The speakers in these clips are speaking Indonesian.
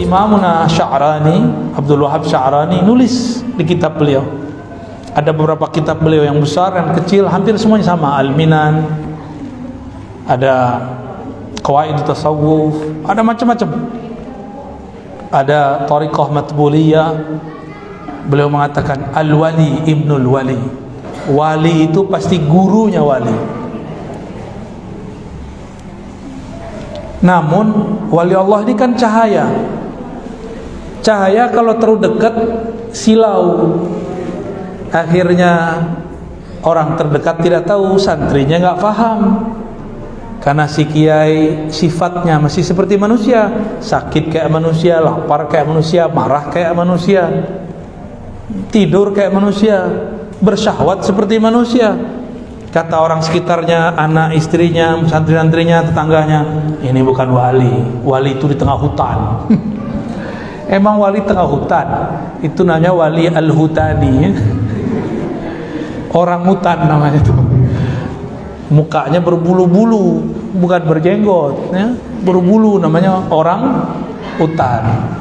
Imamuna Sya'rani, Abdul Wahab Sya'rani nulis di kitab beliau. Ada beberapa kitab beliau yang besar dan kecil, hampir semuanya sama. Al-Minan, ada Qawaid Tasawuf, ada macam-macam. Ada Thariqah Matbuliyah. Beliau mengatakan Al-Wali Ibnul Wali. Wali itu pasti gurunya wali. Namun wali Allah ini kan cahaya. Cahaya kalau terlalu dekat silau. Akhirnya orang terdekat tidak tahu, santrinya nggak paham. Karena si kiai sifatnya masih seperti manusia, sakit kayak manusia, lapar kayak manusia, marah kayak manusia, tidur kayak manusia, bersyahwat seperti manusia. Kata orang sekitarnya, anak istrinya, santri-santrinya, tetangganya, ini bukan wali. Wali itu di tengah hutan. Emang wali tengah hutan? Itu namanya wali al-hutani. Orang hutan namanya itu. Mukanya berbulu-bulu, bukan berjenggot, ya. Berbulu, namanya orang hutan.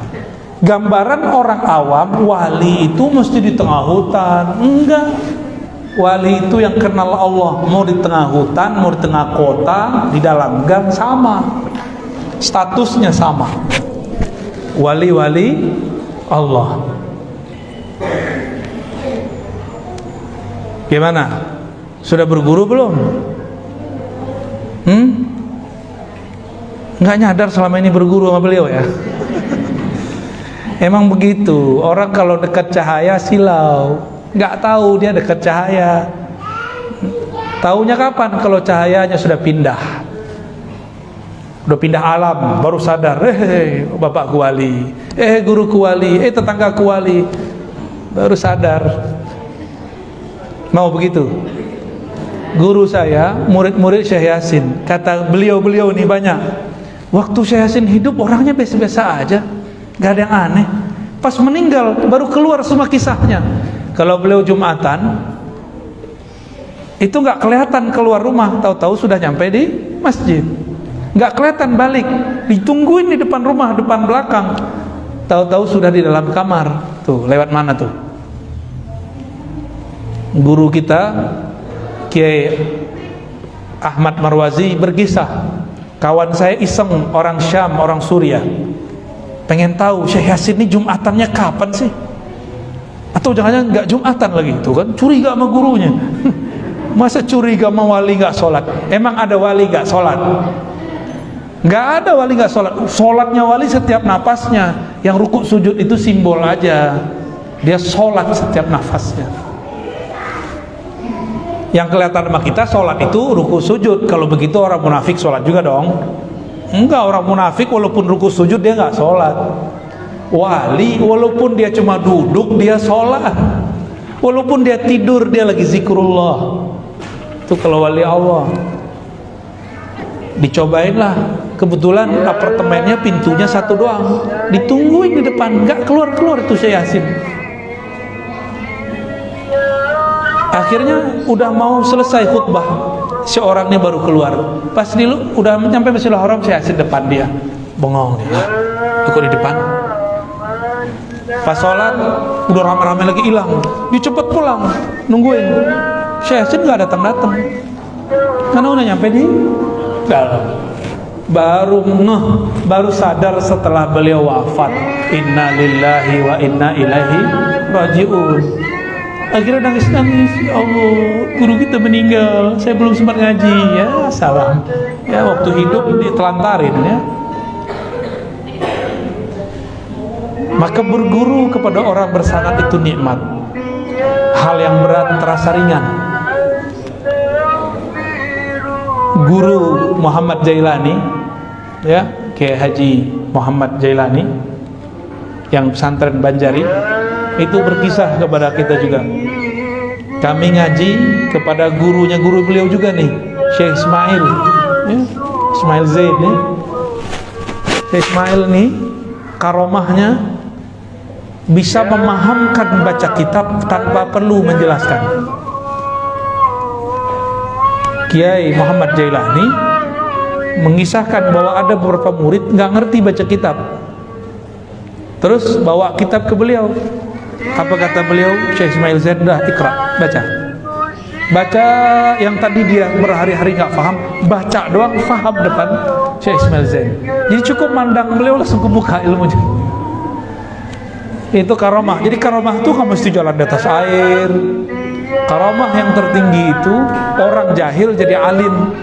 Gambaran orang awam, wali itu mesti di tengah hutan. Enggak. Wali itu yang kenal Allah, mau di tengah hutan, mau di tengah kota, di dalam gang, sama. Statusnya sama. Wali-wali Allah. Gimana? Sudah berguru belum? Nggak nyadar selama ini berguru sama beliau ya? Emang begitu. Orang kalau dekat cahaya silau, nggak tahu dia dekat cahaya. Taunya kapan? Kalau cahayanya sudah pindah. Udah pindah alam, baru sadar, bapakku wali, guruku wali, tetanggaku wali, baru sadar. Mau begitu? Guru saya, murid-murid Syekh Yasin, kata beliau-beliau ini banyak. Waktu Syekh Yasin hidup orangnya biasa-biasa aja, gak ada yang aneh. Pas meninggal baru keluar semua kisahnya. Kalau beliau Jumatan, itu gak kelihatan keluar rumah, tahu-tahu sudah nyampe di masjid. Gak kelihatan balik, ditungguin di depan rumah, depan belakang, tahu-tahu sudah di dalam kamar. Tuh, lewat mana tuh? Guru kita Kiai Ahmad Marwazi berkisah, kawan saya iseng, orang Syam, orang Suriah, pengen tahu Syekh Yasin ini Jumatannya kapan sih? Atau jangan-jangan nggak Jumatan lagi? Tuh kan curiga sama gurunya. Masa curiga sama wali nggak sholat? Emang ada wali nggak sholat? Nggak ada wali nggak sholat. Sholatnya wali setiap napasnya. Yang rukuk sujud itu simbol aja. Dia sholat setiap nafasnya. Yang kelihatan sama kita sholat itu ruku sujud. Kalau begitu orang munafik sholat juga dong? Enggak, orang munafik walaupun ruku sujud dia nggak sholat. Wali walaupun dia cuma duduk dia sholat. Walaupun dia tidur dia lagi zikrullah. Itu kalau wali Allah. Dicobain lah. Kebetulan apartemennya pintunya satu doang. Ditungguin di depan, nggak keluar-keluar itu Syekh Yasin. Akhirnya udah mau selesai khutbah, seorang ini baru keluar. Pas dulu udah sampai Masjidil Haram, saya Yasin depan dia, bengong dia, ikut di depan. Pas sholat udah rame-rame lagi hilang, dia cepet pulang, nungguin. Syekh Yasin nggak datang-datang, karena udah nyampe di dalam. Baru sadar setelah beliau wafat. Inna lillahi wa inna ilaihi raji'un. Akhirnya nangis-nangis, ya Allah, guru kita meninggal, saya belum sempat ngaji, ya salam. Ya waktu hidup ditelantarin ya. Maka berguru kepada orang bersanad itu nikmat. Hal yang berat terasa ringan. Guru Muhammad Jailani, ya, Kiai Haji Muhammad Jailani, yang pesantren Banjari, itu berkisah kepada kita juga. Kami ngaji kepada gurunya guru beliau juga nih, Syekh Ismail, ya, Ismail Zaid nih. Syekh Ismail nih karomahnya bisa memahamkan baca kitab tanpa perlu menjelaskan. Kiai Muhammad Jailani mengisahkan bahwa ada beberapa murid nggak ngerti baca kitab. Terus bawa kitab ke beliau. Apa kata beliau? Syekh Ismail Zain, dah ikra, baca. Baca yang tadi dia berhari-hari nggak paham, baca doang paham depan Syekh Ismail Zain. Jadi cukup mandang beliau langsung kebuka ilmunya. Itu karomah. Jadi karomah itu nggak mesti jalan di atas air. Karomah yang tertinggi itu orang jahil jadi alim,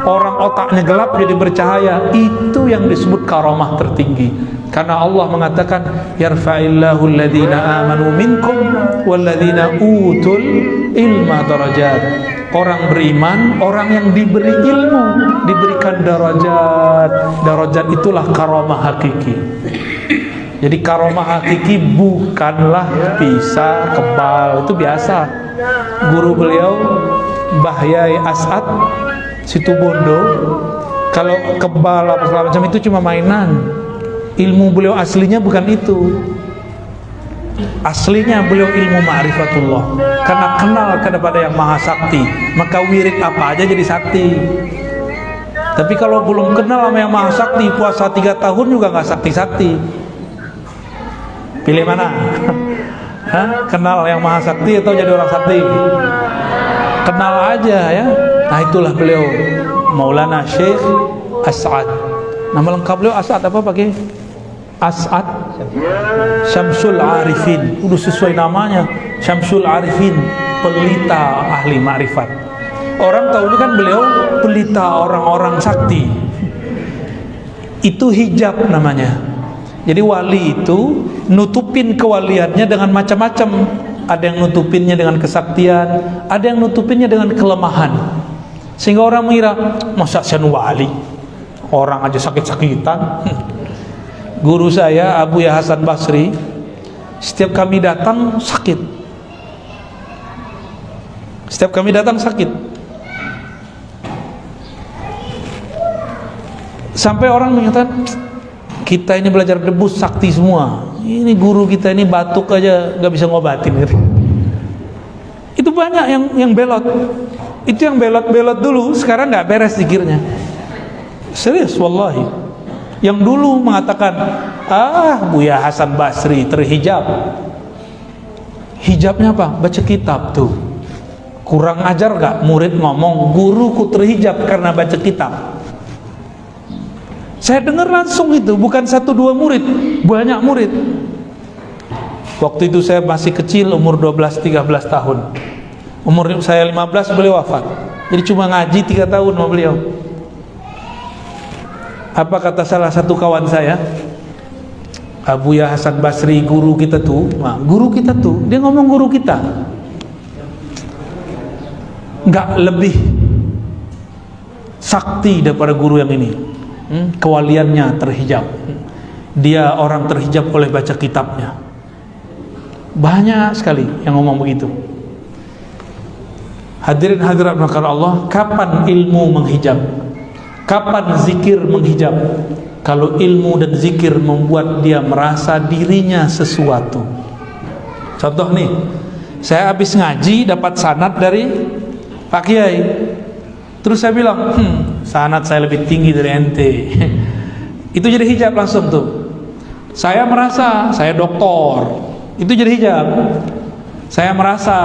orang otaknya gelap jadi bercahaya. Itu yang disebut karomah tertinggi. Karena Allah mengatakan yarfa'illahu alladhina amanu minkum walladhina utul ilma darajat. Orang beriman, orang yang diberi ilmu diberikan darajat. Darajat itulah karomah hakiki. Jadi karomah hakiki bukanlah bisa kebal, itu biasa. Guru beliau Mbah Yai As'ad Situbondo, kalau kebal apa segala macam itu cuma mainan. Ilmu beliau aslinya bukan itu. Aslinya beliau ilmu ma'rifatullah. Karena kenal kepada yang maha sakti, maka wirid apa aja jadi sakti. Tapi kalau belum kenal sama yang maha sakti, puasa 3 tahun juga nggak sakti-sakti. Pilih mana? Hah? Kenal yang maha sakti atau jadi orang sakti? Kenal aja ya. Nah itulah beliau Maulana Syekh As'ad. Nama lengkap beliau As'ad apa pakai? As'ad Syamsul Arifin. Udah sesuai namanya, Syamsul Arifin, pelita ahli ma'rifat. Orang tahunya kan beliau pelita orang-orang sakti. Itu hijab namanya. Jadi wali itu nutupin kewaliannya dengan macam-macam. Ada yang nutupinnya dengan kesaktian, ada yang nutupinnya dengan kelemahan. Sehingga orang mengira, masa saya wali? Orang aja sakit-sakitan. Guru saya Abu Ya Hasan Basri, setiap kami datang sakit. Setiap kami datang sakit. Sampai orang mengatakan, kita ini belajar debus sakti semua. Ini guru kita ini batuk aja nggak bisa ngobatin. Itu banyak yang belot. Itu yang belot-belot dulu, sekarang nggak beres zikirnya. Serius, wallahi. Yang dulu mengatakan, Buya Hasan Basri terhijab. Hijabnya apa? Baca kitab tuh. Kurang ajar gak murid ngomong, guruku terhijab karena baca kitab. Saya dengar langsung itu, bukan 1-2 murid, banyak murid. Waktu itu saya masih kecil, umur 12-13 tahun. Umur saya 15 beliau wafat. Jadi cuma ngaji 3 tahun sama beliau. Apa kata salah satu kawan saya, Abu Ya Hasan Basri, guru kita tuh, dia ngomong guru kita nggak lebih sakti daripada guru yang ini. Kewaliannya terhijab. Dia orang terhijab oleh baca kitabnya. Banyak sekali yang ngomong begitu. Hadirin hadirat maka Allah, kapan ilmu menghijab? Kapan zikir menghijab? Kalau ilmu dan zikir membuat dia merasa dirinya sesuatu. Contoh nih, saya habis ngaji dapat sanad dari Pak Kiai. Terus saya bilang, sanad saya lebih tinggi dari ente. Itu jadi hijab langsung tuh. Saya merasa saya doktor. Itu jadi hijab. Saya merasa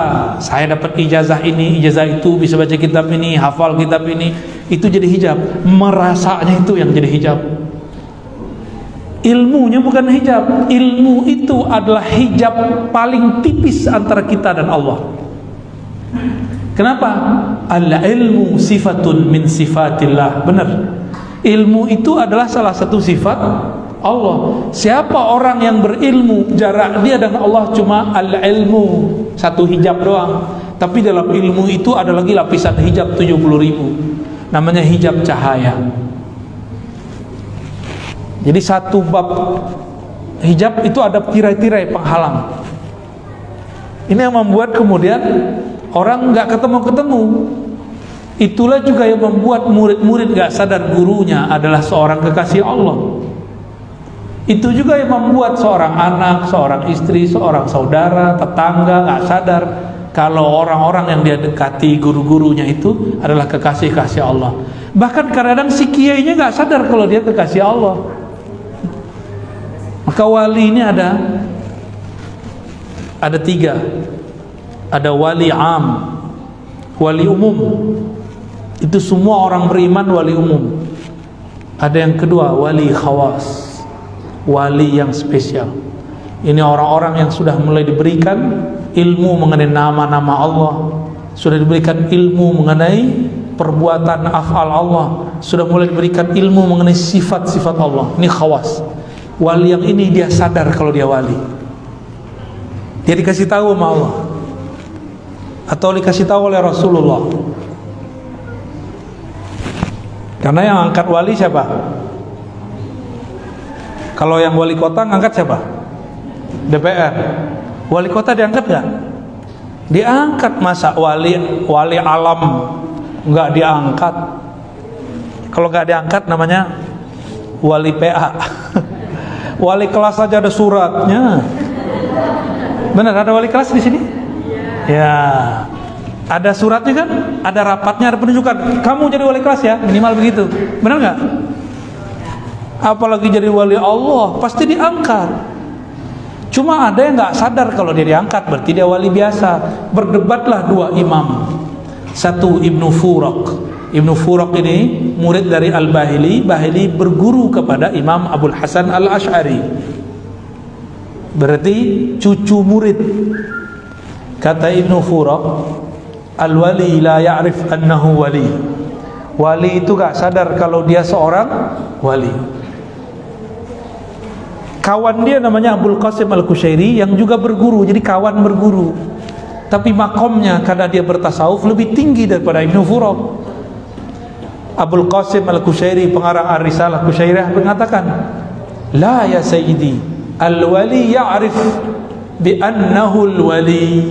saya dapat ijazah ini, ijazah itu, bisa baca kitab ini, hafal kitab ini. Itu jadi hijab. Merasanya itu yang jadi hijab. Ilmunya bukan hijab. Ilmu itu adalah hijab paling tipis antara kita dan Allah. Kenapa? Al-ilmu sifatun min sifatillah. Benar. Ilmu itu adalah salah satu sifat Allah. Siapa orang yang berilmu, jarak dia dan Allah cuma al-ilmu, satu hijab doang. Tapi dalam ilmu itu ada lagi lapisan hijab 70.000. Namanya hijab cahaya. Jadi satu bab hijab itu ada tirai-tirai penghalang. Ini yang membuat kemudian orang nggak ketemu-ketemu. Itulah juga yang membuat murid-murid nggak sadar gurunya adalah seorang kekasih Allah. Itu juga yang membuat seorang anak, seorang istri, seorang saudara, tetangga nggak sadar kalau orang-orang yang dia dekati, guru-gurunya itu adalah kekasih-kasih Allah. Bahkan kadang-kadang si kiainya nggak sadar kalau dia kekasih Allah. Maka Maka wali ini ada tiga. Ada wali am, wali umum, itu semua orang beriman wali umum. Ada yang kedua, wali khawas, wali yang spesial. Ini orang-orang yang sudah mulai diberikan ilmu mengenai nama-nama Allah, sudah diberikan ilmu mengenai perbuatan af'al Allah, sudah mulai diberikan ilmu mengenai sifat-sifat Allah. Ini khawas. Wali yang ini dia sadar kalau dia wali. Dia dikasih tahu sama Allah atau dikasih tahu oleh Rasulullah. Karena yang angkat wali siapa? Kalau yang wali kota ngangkat siapa? DPR. Wali kota diangkat nggak? Diangkat. Masa wali alam nggak diangkat? Kalau nggak diangkat namanya wali PA. Wali kelas saja ada suratnya. Benar, ada wali kelas di sini? Ya, ada suratnya kan? Ada rapatnya, ada penunjukan. Kamu jadi wali kelas ya, minimal begitu. Benar nggak? Apalagi jadi wali Allah, pasti diangkat. Cuma ada yang nggak sadar kalau dia diangkat, berarti dia wali biasa. Berdebatlah dua imam. Satu Ibnu Furak. Ibnu Furak ini murid dari Al-Bahili. Bahili berguru kepada Imam Abul Hasan Al-Ash'ari. Berarti cucu murid. Kata Ibnu Furak, al-wali la ya'rif annahu wali. Wali itu gak sadar kalau dia seorang wali. Kawan dia namanya Abul Qasim Al-Kushairi yang juga berguru, jadi kawan berguru. Tapi makomnya karena dia bertasawuf lebih tinggi daripada Ibnu Furak. Abul Qasim Al-Kushairi, pengarang Ar-Risalah Kushairiyah, mengatakan, la ya sayyidi, al-wali ya'rif bi annahu al-wali.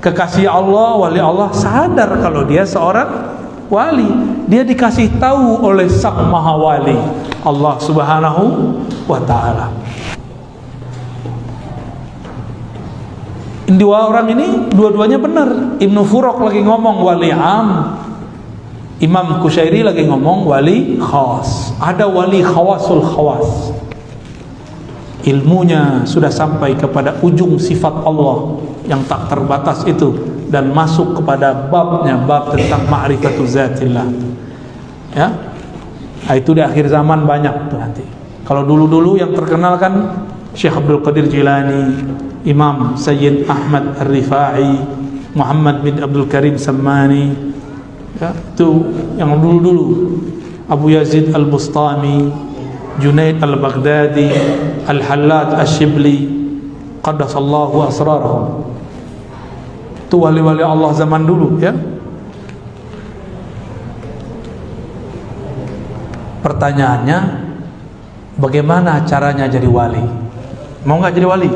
Kekasih Allah, wali Allah sadar kalau dia seorang wali. Dia dikasih tahu oleh Sang Maha Wali, Allah Subhanahu wa ta'ala. Dua orang ini dua-duanya benar. Ibnu Furak lagi ngomong wali am, Imam Kushairi lagi ngomong wali khas. Ada wali khawasul khawas, ilmunya sudah sampai kepada ujung sifat Allah yang tak terbatas itu, dan masuk kepada babnya, bab tentang ma'rifatu zatillah. Ya, nah, itu di akhir zaman banyak tuh nanti. Kalau dulu-dulu yang terkenal kan Syekh Abdul Qadir Jilani, Imam Sayyid Ahmad Ar-Rifai, Muhammad bin Abdul Karim Sammani, ya, itu yang dulu-dulu. Abu Yazid Al-Bustami, Junaid Al-Baghdadi, Al-Hallaj Al-Shibli, qaddasallahu asrarahum. Itu wali-wali Allah zaman dulu, ya. Pertanyaannya, bagaimana caranya jadi wali? Mau nggak jadi wali?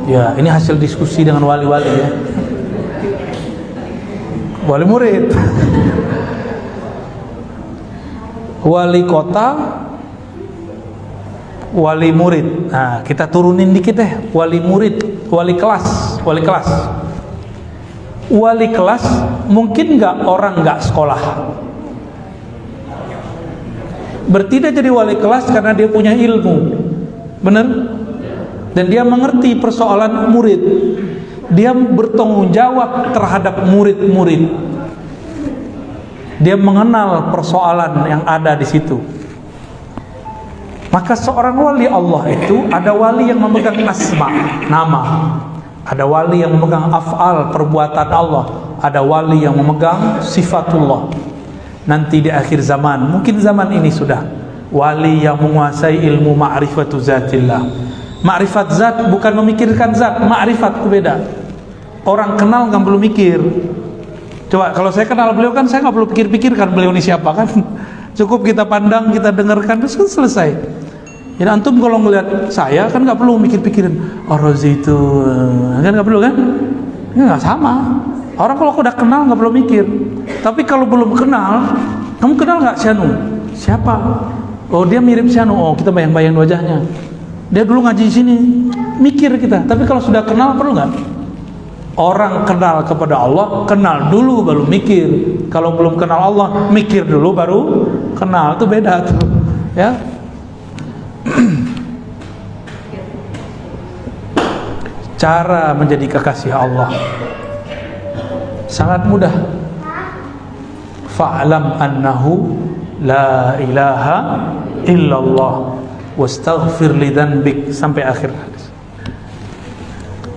Ya, ini hasil diskusi dengan wali-wali, ya. Wali murid, wali kota, wali murid. Nah, kita turunin dikit deh. Wali murid, wali kelas, wali kelas. Wali kelas mungkin nggak orang nggak sekolah. Berarti dia jadi wali kelas karena dia punya ilmu, bener? Dan dia mengerti persoalan murid. Dia bertanggung jawab terhadap murid-murid. Dia mengenal persoalan yang ada di situ. Maka seorang wali Allah itu ada wali yang memegang asma, nama. Ada wali yang memegang af'al, perbuatan Allah. Ada wali yang memegang sifatullah. Nanti di akhir zaman, mungkin zaman ini sudah, wali yang menguasai ilmu ma'rifatu zatillah. Ma'rifat zat bukan memikirkan zat, ma'rifat itu beda. Orang kenal nggak perlu mikir. Coba kalau saya kenal beliau kan saya nggak perlu pikir-pikirkan beliau ini siapa kan. Cukup kita pandang, kita dengarkan, terus kan selesai. Jadi antum kalau ngelihat saya kan nggak perlu mikir-pikirin. Oh Rozi itu kan nggak perlu kan? Ini nggak sama. Orang kalau udah kenal nggak perlu mikir. Tapi kalau belum kenal, kamu kenal nggak Syanu? Siapa? Oh dia mirip Syanu. Oh kita bayang-bayang wajahnya. Dia dulu ngaji di sini. Mikir kita. Tapi kalau sudah kenal perlu nggak? Orang kenal kepada Allah, kenal dulu baru mikir. Kalau belum kenal Allah, mikir dulu baru kenal. Itu beda tuh, ya. cara menjadi kekasih Allah sangat mudah. Fa'lam annahu la ilaha illallah wastaghfir li dzanbik, sampai akhir hadis.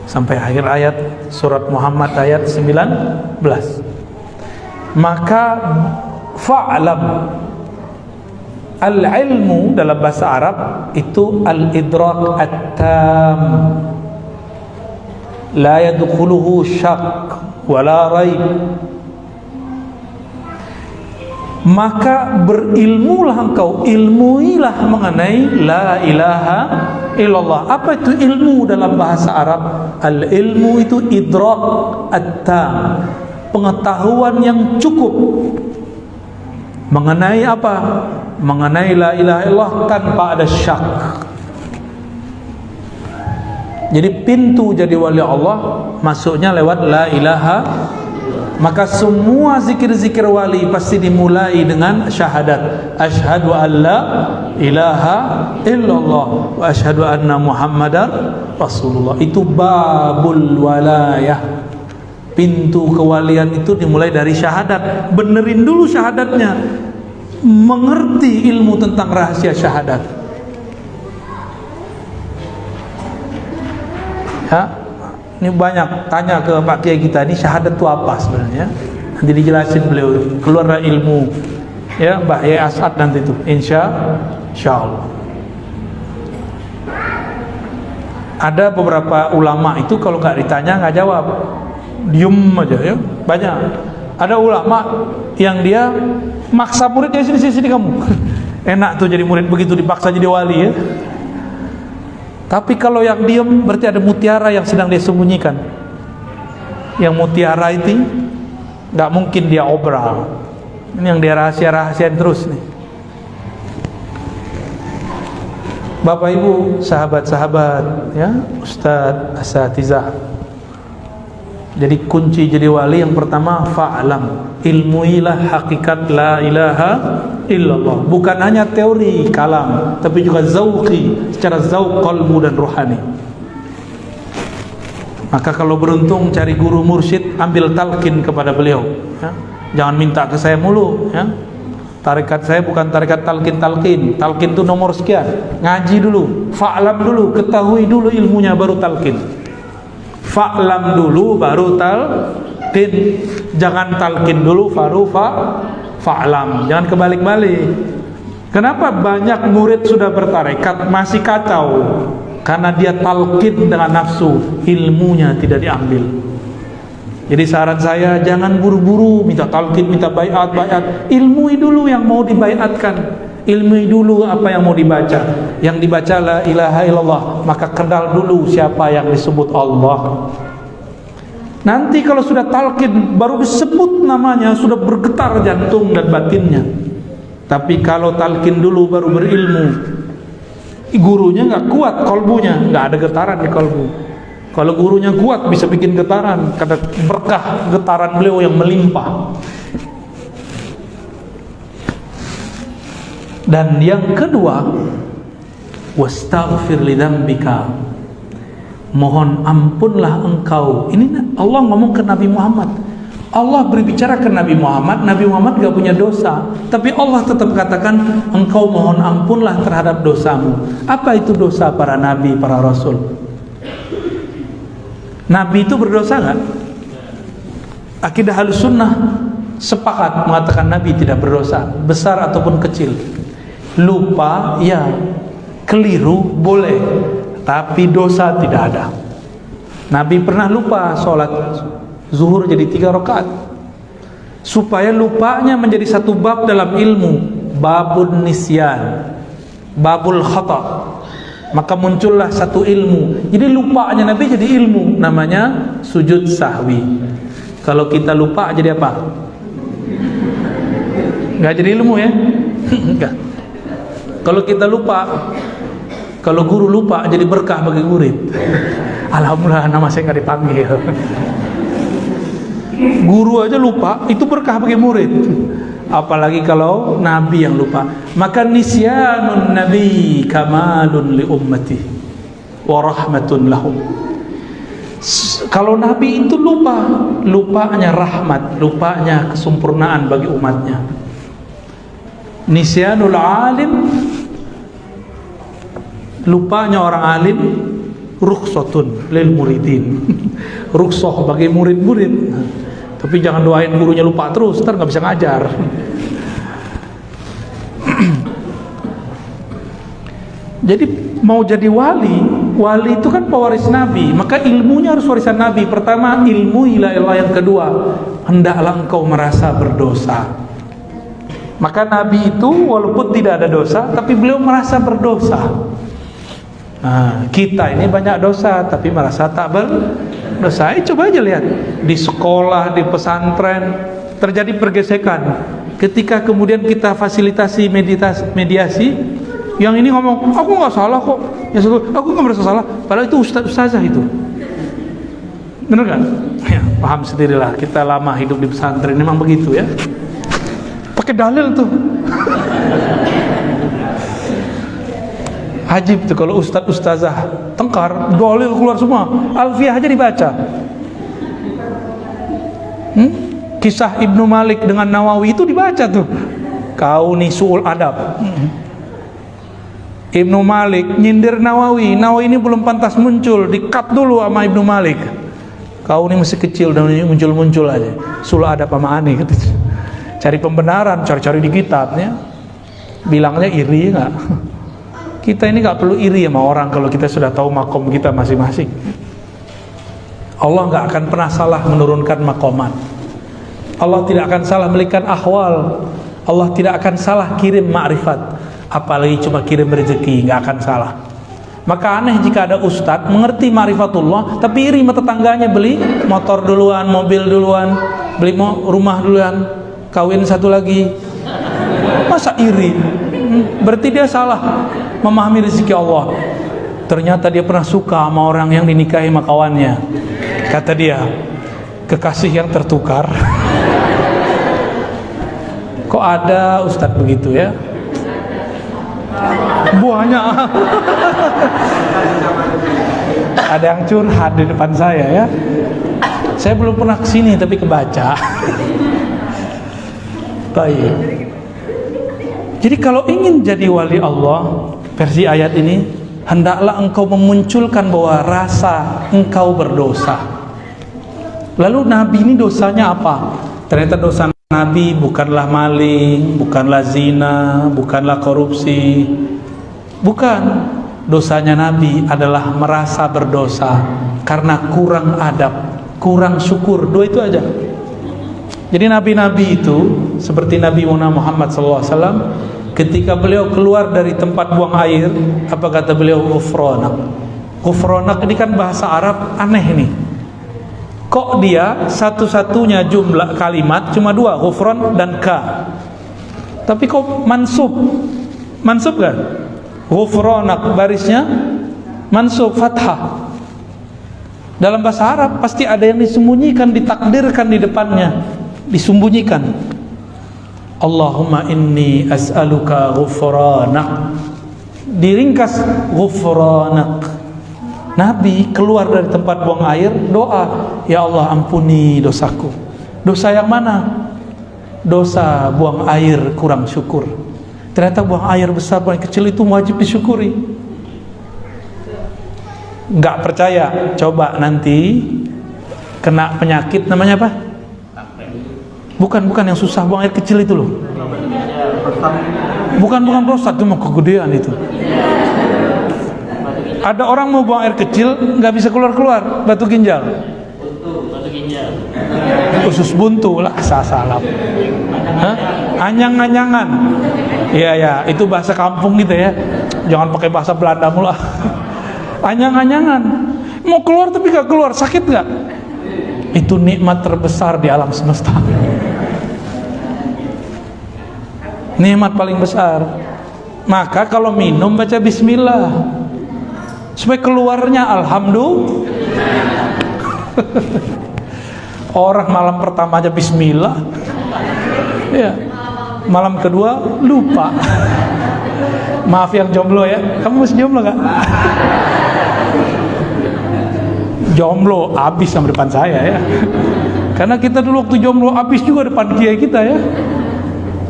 Sampai akhir ayat surat Muhammad ayat 19. Maka fa'lam, al-ilmu dalam bahasa Arab itu al-idrak at-tam, la yadkhuluhu syak wala raib. Maka berilmulah engkau, ilmuilah mengenai la ilaha illallah. Apa itu ilmu dalam bahasa Arab? Al-ilmu itu idrak at-tam, pengetahuan yang cukup mengenai apa? Mengenai la ilaha illallah tanpa ada syak. Jadi pintu jadi wali Allah masuknya lewat la ilaha. Maka semua zikir-zikir wali pasti dimulai dengan syahadat, asyhadu an la ilaha illallah wa asyhadu anna muhammadar rasulullah. Itu babul walayah, pintu kewalian itu dimulai dari syahadat. Benerin dulu syahadatnya, mengerti ilmu tentang rahasia syahadat. Ya, ini banyak tanya ke Pak Kiai kita, ini syahadat itu apa sebenarnya? Nanti dijelasin beliau, keluar ilmu ya Mbak Yai As'ad nanti itu insya Allah. Ada beberapa ulama itu kalau nggak ditanya nggak jawab, diem aja ya. Banyak ada ulama yang dia maksa muridnya, sini kamu enak tuh jadi murid, begitu dipaksa jadi wali ya. Tapi kalau yang diem berarti ada mutiara yang sedang dia sembunyikan. Yang mutiara itu nggak mungkin dia obral. Ini yang dia rahasian terus nih. Bapak Ibu, sahabat-sahabat, ya, Ustadz, asatizah. Jadi kunci jadi wali yang pertama fa'lam, ilmuilah hakikat la ilaha illallah. Bukan hanya teori kalam, tapi juga zauqi, secara zauq qalbu dan rohani. Maka kalau beruntung cari guru mursyid, ambil talqin kepada beliau ya. Jangan minta ke saya mulu ya. Tarekat saya bukan tarekat talqin. Talqin itu nomor sekian. Ngaji dulu, fa'lam dulu, ketahui dulu ilmunya baru talqin. Fa'lam dulu baru talqin. Jangan talqin dulu baru fa'lam. Jangan kebalik-balik. Kenapa banyak murid sudah bertarekat masih kacau? Karena dia talqin dengan nafsu, ilmunya tidak diambil. Jadi saran saya, jangan buru-buru minta talqin, minta baiat. Ilmui dulu yang mau dibaiatkan. Ilmui dulu apa yang mau dibaca. Yang dibaca la ilaha illallah, maka kenal dulu siapa yang disebut Allah. Nanti kalau sudah talqin baru disebut namanya, sudah bergetar jantung dan batinnya. Tapi kalau talqin dulu baru berilmu, gurunya nggak kuat kolbunya, nggak ada getaran di kolbu. Kalau gurunya kuat bisa bikin getaran, karena berkah getaran beliau yang melimpah. Dan yang kedua, wastaghfir li dzambika, mohon ampunlah engkau. Ini Allah ngomong ke Nabi Muhammad. Allah berbicara ke Nabi Muhammad. Nabi Muhammad gak punya dosa, tapi Allah tetap katakan engkau mohon ampunlah terhadap dosamu. Apa itu dosa para nabi, para rasul? Nabi itu berdosa gak? Akidah Ahlussunnah sepakat mengatakan Nabi tidak berdosa, besar ataupun kecil. Lupa ya, keliru boleh, tapi dosa tidak ada. Nabi pernah lupa sholat zuhur jadi 3 rakaat. Supaya lupanya menjadi satu bab dalam ilmu, babun nisyan, babul khata. Maka muncullah satu ilmu. Jadi lupanya Nabi jadi ilmu, namanya sujud sahwi. Kalau kita lupa jadi apa? Nggak jadi ilmu ya? Enggak. Kalau kita lupa, kalau guru lupa jadi berkah bagi murid. Alhamdulillah nama saya nggak dipanggil. Guru aja lupa, itu berkah bagi murid. Apalagi kalau Nabi yang lupa. Maka nisyanun Nabi kamalun li ummati wa rahmatun lahum. Kalau Nabi itu lupanya rahmat, lupanya kesempurnaan bagi umatnya. Nisyanul alim, lupanya orang alim, rukhsatun lil muridin. Rukhsah bagi murid-murid. Tapi jangan doain gurunya lupa terus, ntar nggak bisa ngajar. Jadi mau jadi wali itu kan pewaris Nabi, maka ilmunya harus warisan Nabi. Pertama, ilmu ilah. Yang kedua, hendaklah engkau merasa berdosa. Maka Nabi itu walaupun tidak ada dosa, tapi beliau merasa berdosa. Nah, kita ini banyak dosa, tapi merasa tak berdosa. Coba aja lihat, di sekolah, di pesantren, terjadi pergesekan. Ketika kemudian kita fasilitasi mediasi, yang ini ngomong, aku nggak salah kok. Yang satu, aku nggak merasa salah. Padahal itu ustazah itu. Bener kan? Ya, paham sendirilah. Kita lama hidup di pesantren, memang begitu ya. Pakai dalil tuh. Ajib tuh kalau ustazah tengkar, dalil keluar semua. Alfiyah aja dibaca. Kisah Ibnu Malik dengan Nawawi itu dibaca tuh. Kau nih suul adab. Ibnu Malik nyindir Nawawi ini belum pantas muncul, di-cut dulu sama Ibnu Malik. Kau ini masih kecil dan muncul-muncul aja. Suul adab sama aneh gitu. Cari pembenaran, cari-cari di kitabnya. Bilangnya iri enggak? Kita ini enggak perlu iri sama orang kalau kita sudah tahu makom kita masing-masing. Allah enggak akan pernah salah menurunkan makomat. Allah tidak akan salah memberikan ahwal. Allah tidak akan salah kirim ma'rifat. Apalagi cuma kirim rezeki, nggak akan salah. Maka aneh jika ada ustadz mengerti ma'rifatullah tapi iri sama tetangganya, beli motor duluan, mobil duluan, beli rumah duluan, kawin satu lagi. Masa iri? Berarti dia salah memahami rezeki Allah. Ternyata dia pernah suka sama orang yang dinikahi sama kawannya. Kata dia, kekasih yang tertukar. Kok ada ustadz begitu ya? Banyak. Ada yang curhat di depan saya ya. Saya belum pernah kesini tapi kebaca. Baik. Jadi kalau ingin jadi wali Allah, versi ayat ini, hendaklah engkau memunculkan bahwa rasa engkau berdosa. Lalu Nabi ini dosanya apa? Ternyata dosa Nabi bukanlah maling, bukanlah zina, bukanlah korupsi. Bukan. Dosanya Nabi adalah merasa berdosa karena kurang adab, kurang syukur. Dua itu aja. Jadi nabi-nabi itu seperti Nabi Muhammad SAW, ketika beliau keluar dari tempat buang air, apa kata beliau? Ghufranak. Ghufranak ini kan bahasa Arab aneh nih. Kok dia satu-satunya jumlah kalimat cuma dua, ghufran dan ka. Tapi kok mansub? Mansub kan? Ghufranak barisnya mansub fathah. Dalam bahasa Arab pasti ada yang disembunyikan, ditakdirkan di depannya, disembunyikan. Allahumma inni as'aluka ghufranak. Diringkas ghufranak. Nabi keluar dari tempat buang air, doa, ya Allah ampuni dosaku. Dosa yang mana? Dosa buang air kurang syukur. Ternyata buang air besar, buang air kecil itu wajib disyukuri. Nggak percaya? Coba nanti kena penyakit namanya apa? Bukan yang susah, buang air kecil itu loh. Bukan prostat, itu mau kegedean itu. Ada orang mau buang air kecil nggak bisa keluar batu ginjal. Usus buntu lah, salah. Anyang-anyangan. Iya, itu bahasa kampung gitu ya. Jangan pakai bahasa Belanda mulu. Anyang-anyangan. Mau keluar tapi nggak keluar, sakit nggak? Itu nikmat terbesar di alam semesta. Nikmat paling besar. Maka kalau minum baca bismillah. Supaya keluarnya alhamdulillah. Orang malam pertama aja bismillah, ya, malam kedua lupa. Maaf yang jomblo ya, kamu masih jomblo gak? jomblo habis sama depan saya ya. Karena kita dulu waktu jomblo habis juga depan kiai kita ya.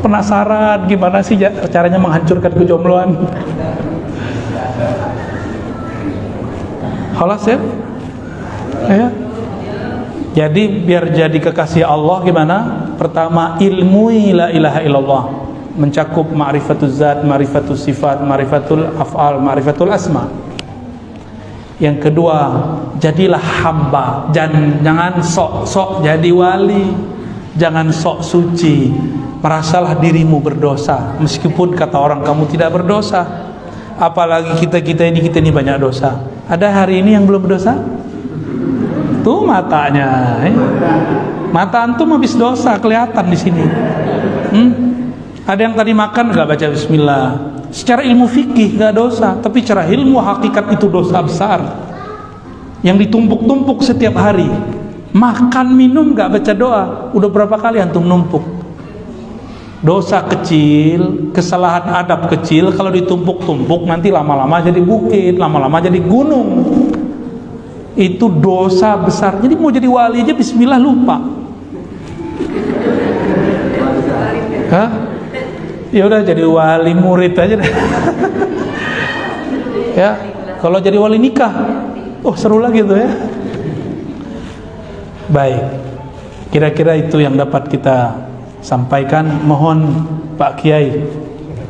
Penasaran gimana sih caranya menghancurkan kejombloan. Khalas ya? Ya. Jadi biar jadi kekasih Allah gimana? Pertama, ilmui la ilaha illallah, mencakup ma'rifatul zat, ma'rifatul sifat, ma'rifatul af'al, ma'rifatul asma. Yang kedua, jadilah hamba, jangan sok-sok jadi wali, jangan sok suci. Merasalah dirimu berdosa, meskipun kata orang kamu tidak berdosa. Apalagi kita ini banyak dosa. Ada hari ini yang belum berdosa? Tuh matanya, mata antum habis dosa kelihatan di sini. Ada yang tadi makan nggak baca Bismillah. Secara ilmu fikih nggak dosa, tapi secara ilmu hakikat itu dosa besar. Yang ditumpuk-tumpuk setiap hari. Makan minum nggak baca doa, udah berapa kali antum numpuk? Dosa kecil, kesalahan adab kecil, kalau ditumpuk-tumpuk nanti lama-lama jadi bukit, lama-lama jadi gunung. Itu dosa besar. Jadi mau jadi wali aja bismillah lupa. Hah? Ya udah jadi wali murid aja deh. Ya, kalau jadi wali nikah, oh seru lagi tuh ya. Baik. Kira-kira itu yang dapat kita sampaikan. Mohon Pak Kiai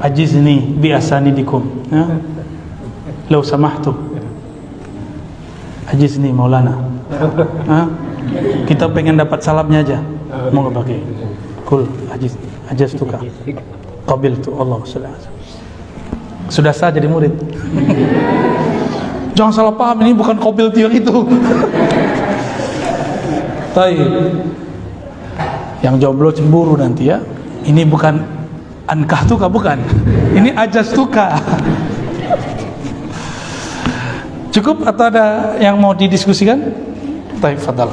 ajizni bi asanidikum, ya. Lau samahtu. Ajizni Maulana. Kita pengen dapat salamnya aja. Mau nggak pakai? Kul ajiz tuka. Qabil tu Allah sudah sah jadi murid. Jangan salah paham, ini bukan qabil tu yang itu. Taib. Yang jomblo cemburu nanti ya. Ini bukan ankah tuka, bukan. Ini ajaz tuka. Cukup atau ada yang mau didiskusikan? Taib, fadal.